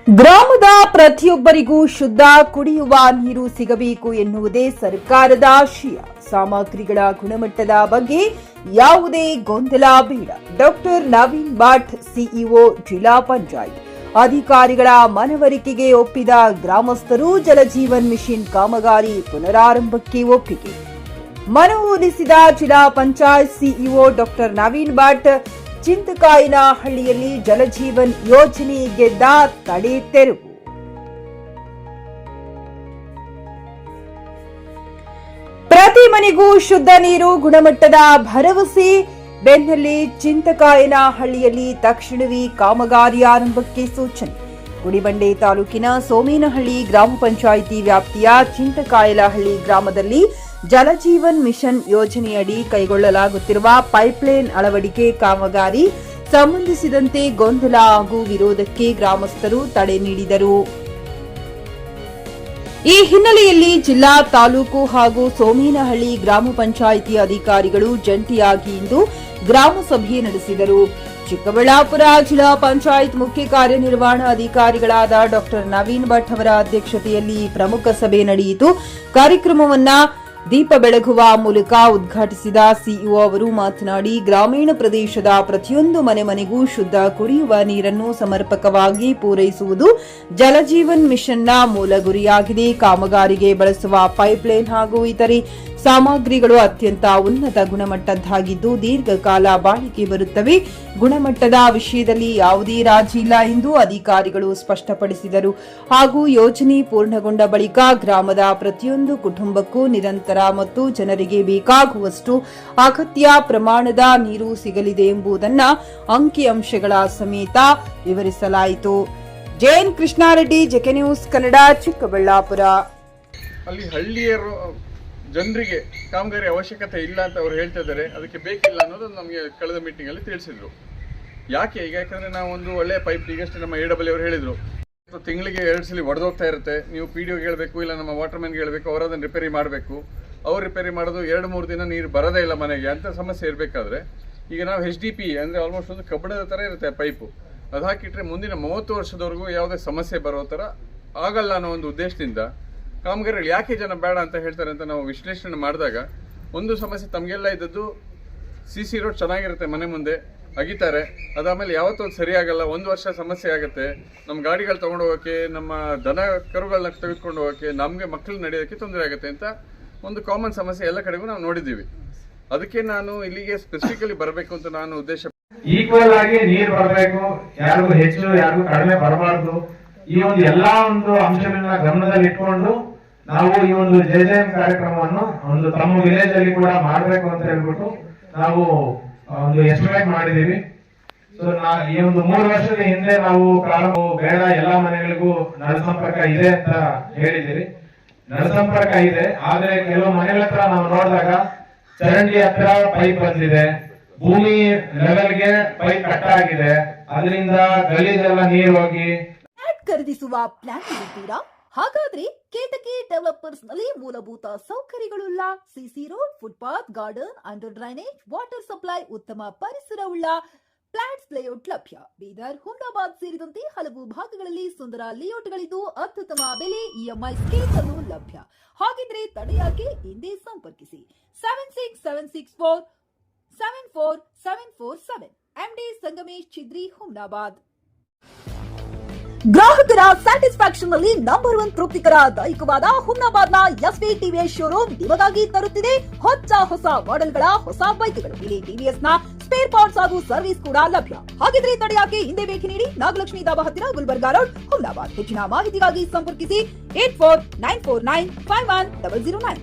ಗ್ರಾಮದ ಪ್ರತಿಯೊಬ್ಬರಿಗೂ ಶುದ್ಧ ಕುಡಿಯುವ ನೀರು ಸಿಗಬೇಕು ಎನ್ನುವುದೇ ಸರ್ಕಾರದ ಆಶಯ. ಸಾಮಗ್ರಿಗಳ ಗುಣಮಟ್ಟದ ಬಗ್ಗೆ ಯಾವುದೇ ಗೊಂದಲ ಬೇಡ. ಡಾಕ್ಟರ್ ನವೀನ್ ಭಟ್, ಸಿಇಒ, ಜಿಲ್ಲಾ ಪಂಚಾಯತ್ ಅಧಿಕಾರಿಗಳ ಮನವರಿಕೆಗೆ ಒಪ್ಪಿದ ಗ್ರಾಮಸ್ಥರು ಜಲಜೀವನ್ ಮಿಷನ್ ಕಾಮಗಾರಿ ಪುನರಾರಂಭಕ್ಕೆ ಒಪ್ಪಿಗೆ. ಮನವೊಲಿಸಿದ ಜಿಲ್ಲಾ ಪಂಚಾಯತ್ ಸಿಇಒ ಡಾಕ್ಟರ್ ನವೀನ್ ಭಟ್, ಚಿಂತಕಾಯನಹಳ್ಳಿಯಲ್ಲಿ ಜಲಜೀವನ್ ಯೋಜನೆ ಗೆದ್ದ ತಡೆ ತೆರವು. ಪ್ರತಿ ಮನೆಗೂ ಶುದ್ಧ ನೀರು, ಗುಣಮಟ್ಟದ ಭರವಸೆ ಬೆನ್ನಲ್ಲೇ ಚಿಂತಕಾಯನಹಳ್ಳಿಯಲ್ಲಿ ತಕ್ಷಣವೇ ಕಾಮಗಾರಿ ಆರಂಭಕ್ಕೆ ಸೂಚನೆ. ಗುಡಿಬಂಡೆ ತಾಲೂಕಿನ ಸೋಮೇನಹಳ್ಳಿ ಗ್ರಾಮ ಪಂಚಾಯಿತಿ ವ್ಯಾಪ್ತಿಯ ಚಿಂತಕಾಯನಹಳ್ಳಿ ಗ್ರಾಮದಲ್ಲಿ ಜಲಜೀವನ್ ಮಿಷನ್ ಯೋಜನೆಯಡಿ ಕೈಗೊಳ್ಳಲಾಗುತ್ತಿರುವ ಪೈಪ್ಲೈನ್ ಅಳವಡಿಕೆ ಕಾಮಗಾರಿ ಸಂಬಂಧಿಸಿದಂತೆ ಗೊಂದಲ ಹಾಗೂ ವಿರೋಧಕ್ಕೆ ಗ್ರಾಮಸ್ಥರು ತಡೆ ನೀಡಿದರು. ಈ ಹಿನ್ನೆಲೆಯಲ್ಲಿ ಜಿಲ್ಲಾ, ತಾಲೂಕು ಹಾಗೂ ಸೋಮೇನಹಳ್ಳಿ ಗ್ರಾಮ ಪಂಚಾಯಿತಿ ಅಧಿಕಾರಿಗಳು ಜಂಟಿಯಾಗಿ ಇಂದು ಗ್ರಾಮ ಸಭೆ ನಡೆಸಿದರು. ಚಿಕ್ಕಬಳ್ಳಾಪುರ ಜಿಲ್ಲಾ ಪಂಚಾಯತ್ ಮುಖ್ಯ ಕಾರ್ಯನಿರ್ವಹಣಾಧಿಕಾರಿಗಳಾದ ಡಾಕ್ಟರ್ ನವೀನ್ ಭಟ್ ಅವರ ಅಧ್ಯಕ್ಷತೆಯಲ್ಲಿ ಪ್ರಮುಖ ಸಭೆ ನಡೆಯಿತು. ಕಾರ್ಯಕ್ರಮವನ್ನು ದೀಪ ಬೆಳಗುವ ಮೂಲಕ ಉದ್ಘಾಟಿಸಿದ ಸಿಇಒ ಅವರು ಮಾತನಾಡಿ, ಗ್ರಾಮೀಣ ಪ್ರದೇಶದ ಪ್ರತಿಯೊಂದು ಮನೆಗೂ ಶುದ್ಧ ಕುಡಿಯುವ ನೀರನ್ನು ಸಮರ್ಪಕವಾಗಿ ಪೂರೈಸುವುದು ಜಲಜೀವನ್ ಮಿಷನ್ನ ಮೂಲ ಗುರಿಯಾಗಿದೆ. ಕಾಮಗಾರಿಗೆ ಬಳಸುವ ಪೈಪ್ಲೈನ್ ಹಾಗೂ ಇತರೆ ಸಾಮಗ್ರಿಗಳು ಅತ್ಯಂತ ಉನ್ನತ ಗುಣಮಟ್ಟದ್ದಾಗಿದ್ದು ದೀರ್ಘಕಾಲ ಬಾಳಿಕೆ ಬರುತ್ತವೆ. ಗುಣಮಟ್ಟದ ವಿಷಯದಲ್ಲಿ ಯಾವುದೇ ರಾಜಿ ಇಲ್ಲ ಎಂದು ಅಧಿಕಾರಿಗಳು ಸ್ಪಷ್ಟಪಡಿಸಿದರು. ಹಾಗೂ ಯೋಜನೆ ಪೂರ್ಣಗೊಂಡ ಬಳಿಕ ಗ್ರಾಮದ ಪ್ರತಿಯೊಂದು ಕುಟುಂಬಕ್ಕೂ ನಿರಂತರ ಮತ್ತು ಜನರಿಗೆ ಬೇಕಾಗುವಷ್ಟು ಅಗತ್ಯ ಪ್ರಮಾಣದ ನೀರು ಸಿಗಲಿದೆ ಎಂಬುದನ್ನು ಅಂಕಿಅಂಶಗಳ ಸಮೇತ ವಿವರಿಸಲಾಯಿತು. JN Krishna Reddy, JK news Kannada, Chikkaballapur. ಅಲ್ಲಿ ಹಳ್ಳಿಯರು ಜನರಿಗೆ ಕಾಮಗಾರಿ ಅವಶ್ಯಕತೆ ಇಲ್ಲ ಅಂತ ಅವ್ರು ಹೇಳ್ತಾ ಇದ್ದಾರೆ. ಅದಕ್ಕೆ ಬೇಕಿಲ್ಲ ಅನ್ನೋದು ನಮಗೆ ಕಳೆದ ಮೀಟಿಂಗ್ ಅಲ್ಲಿ ತಿಳಿಸಿದ್ರು. ಯಾಕಂದ್ರೆ ನಾವು ಒಂದು ಒಳ್ಳೆಯ ಪೈಪ್, ಈಗಷ್ಟೇ ನಮ್ಮ AW ಅವರು ಹೇಳಿದ್ರು, ತಿಂಗಳಿಗೆ 2 ಸಲ ಒಡೆದೋಗ್ತಾ ಇರುತ್ತೆ, ನೀವು PDOಗೆ ಹೇಳ್ಬೇಕು, ಇಲ್ಲ ನಮ್ಮ ವಾಟರ್ಮನ್ಗೆ ಹೇಳ್ಬೇಕು, ಅವರು ಅದನ್ನು ರಿಪೇರಿ ಮಾಡಬೇಕು. ಅವ್ರು ರಿಪೇರಿ ಮಾಡೋದು 2-3 ದಿನ ನೀರು ಬರೋದೇ ಇಲ್ಲ ಮನೆಗೆ ಅಂತ ಸಮಸ್ಯೆ ಇರಬೇಕಾದ್ರೆ ಈಗ ನಾವು HDP ಅಂದರೆ ಆಲ್ಮೋಸ್ಟ್ ಒಂದು ಕಬ್ಬಣದ ಥರ ಇರುತ್ತೆ ಪೈಪು, ಅದು ಹಾಕಿಟ್ರೆ ಮುಂದಿನ 30 ವರ್ಷದವರೆಗೂ ಯಾವುದೇ ಸಮಸ್ಯೆ ಬರೋ ಥರ ಆಗಲ್ಲ ಅನ್ನೋ ಒಂದು ಉದ್ದೇಶದಿಂದ ಕಾಮಗಾರಿಗಳು ಯಾಕೆ ಜನ ಬೇಡ ಅಂತ ಹೇಳ್ತಾರೆ ಅಂತ ನಾವು ವಿಶ್ಲೇಷಣೆ ಮಾಡಿದಾಗ ಒಂದು ಸಮಸ್ಯೆ ತಮಗೆಲ್ಲ ಇದ್ದದ್ದು, CC ರೋಡ್ ಚೆನ್ನಾಗಿರುತ್ತೆ, ಮನೆ ಮುಂದೆ ಅಗಿತಾರೆ, ಅದಾದಮೇಲೆ ಯಾವತ್ತೂ ಅದು ಸರಿಯಾಗಲ್ಲ, 1 ವರ್ಷ ಸಮಸ್ಯೆ ಆಗುತ್ತೆ, ನಮ್ಮ ಗಾಡಿಗಳು ತೊಗೊಂಡು ಹೋಗೋಕ್ಕೆ, ನಮ್ಮ ದನ ಕರುಗಳನ್ನ ತೆಗೆದುಕೊಂಡು ಹೋಗೋಕ್ಕೆ, ನಮಗೆ ಮಕ್ಕಳು ನಡೆಯೋಕ್ಕೆ ತೊಂದರೆ ಆಗುತ್ತೆ ಅಂತ ಒಂದು ಕಾಮನ್ ಸಮಸ್ಯೆ ಎಲ್ಲ ಕಡೆಗೂ ನಾವು ನೋಡಿದ್ದೀವಿ. ಅದಕ್ಕೆ ನಾನು ಇಲ್ಲಿಗೆ ಸ್ಪೆಸಿಫಿಕಲಿ ಬರಬೇಕು ಅಂತ ನಾನು ಉದ್ದೇಶ. ಈಕ್ವಲ್ ಆಗಿ ನೀರು ಬರಬೇಕು, ಯಾರಿಗೂ ಹೆಚ್ಚು ಯಾರಿಗೂ ಕಡಿಮೆ ಬರಬಾರ್ದು. ಈ ಒಂದು ಎಲ್ಲಾ ಒಂದು ಅಂಶಗಳನ್ನ ಗಮನದಲ್ಲಿ ಇಟ್ಕೊಂಡು ನಾವು ಈ ಒಂದು JJM ಕಾರ್ಯಕ್ರಮವನ್ನು ಒಂದು ತಮ್ಮ ವಿಲೇಜ್ ಅಲ್ಲಿ ಕೂಡ ಮಾಡಬೇಕು ಅಂತ ಹೇಳ್ಬಿಟ್ಟು ನಾವು ಒಂದು ಎಸ್ಟಿಮೇಟ್ ಮಾಡಿದೀವಿ. ಸೊ ಈ ಒಂದು 3 ವರ್ಷದ ಹಿಂದೆ ನಾವು ಪ್ರಾರಂಭ ಬೇಡ, ಎಲ್ಲಾ ಮನೆಗಳಿಗೂ ನಳ ಸಂಪರ್ಕ ಇದೆ ಅಂತ ಹೇಳಿದಿರಿ. ನಳ ಸಂಪರ್ಕ ಇದೆ, ಆದ್ರೆ ಕೆಲವು ಮನೆಗಳ ಹತ್ರ ನಾವು ನೋಡಿದಾಗ ಚರಂಡಿ ಹತ್ರ ಪೈಪ್ ಬಂದಿದೆ, ಭೂಮಿ ಲೆವೆಲ್ಗೆ ಪೈಪ್ ಕಟ್ ಆಗಿದೆ, ಅದರಿಂದ ಗಲೀಜೆಲ್ಲ ನೀರು ಹೋಗಿ. ಖರೀದಿಸುವ ಪ್ಲಾನ್ ಇದ್ದೀರಾ? ಹಾಗಾದ್ರೆ ಕೇತಕಿ ಡೆವಲಪರ್ಸ್ ನಲ್ಲಿ ಮೂಲಭೂತ ಸೌಕರ್ಯಗಳುಳ್ಳ CC road, footpath, garden, under drainage, water supply, ಉತ್ತಮ ಪರಿಸರವುಳ್ಳ ಫ್ಲಾಟ್ಸ್ ಲೇಔಟ್ ಲಭ್ಯ. ಬೀದರ್, ಹುಮ್ನಾಬಾದ್ ಸೇರಿದಂತೆ ಹಲವು ಭಾಗಗಳಲ್ಲಿ ಸುಂದರ ಲೇಔಟ್ಗಳಿದ್ದು ಅತ್ಯುತ್ತಮ ಬೆಲೆ, EMI ಸ್ಕೀಮ್ಸ್ ಅನ್ನು ಲಭ್ಯ. ಹಾಗಿದ್ರೆ ತಡೆಯಾಕೆ? ಹಿಂದೆ ಸಂಪರ್ಕಿಸಿ 7676474747. MD ಸಂಗಮೇಶ್ ಚಿದ್ರಿ, ಹುಮ್ನಾಬಾದ್. ಗ್ರಾಹಕರ ಸ್ಯಾಟಿಸ್ಫ್ಯಾಕ್ಷನ್ ನಲ್ಲಿ ನಂಬರ್ 1 ತೃಪ್ತಿಕರ ದೈಹಿಕವಾದ ಹುಮ್ನಾಬಾದ್ನ SV TVS ಶೋರೂಮ್ ನಿಮಗಾಗಿ ತರುತ್ತಿದೆ ಹೊಸ ಮಾಡೆಲ್ಗಳ ಹೊಸ ಬೈಕ್ಗಳು. ಇಲ್ಲಿ TVS ನ ಸ್ಪೇರ್ ಪಾರ್ಟ್ಸ್ ಹಾಗೂ ಸರ್ವಿಸ್ ಕೂಡ ಲಭ್ಯ. ಹಾಗಿದ್ರೆ ತಡೆಯಾಕೆ? ಹಿಂದೆ ಭೇಟಿ ನೀಡಿ, ನಾಗಲಕ್ಷ್ಮಿ ಧಾಬಾ ಹತ್ತಿರ, ಗುಲ್ಬರ್ಗಾ ರೋಡ್, ಹುಮ್ನಾಬಾದ್. ಹೆಚ್ಚಿನ ಮಾಹಿತಿಗಾಗಿ ಸಂಪರ್ಕಿಸಿ 8494951009.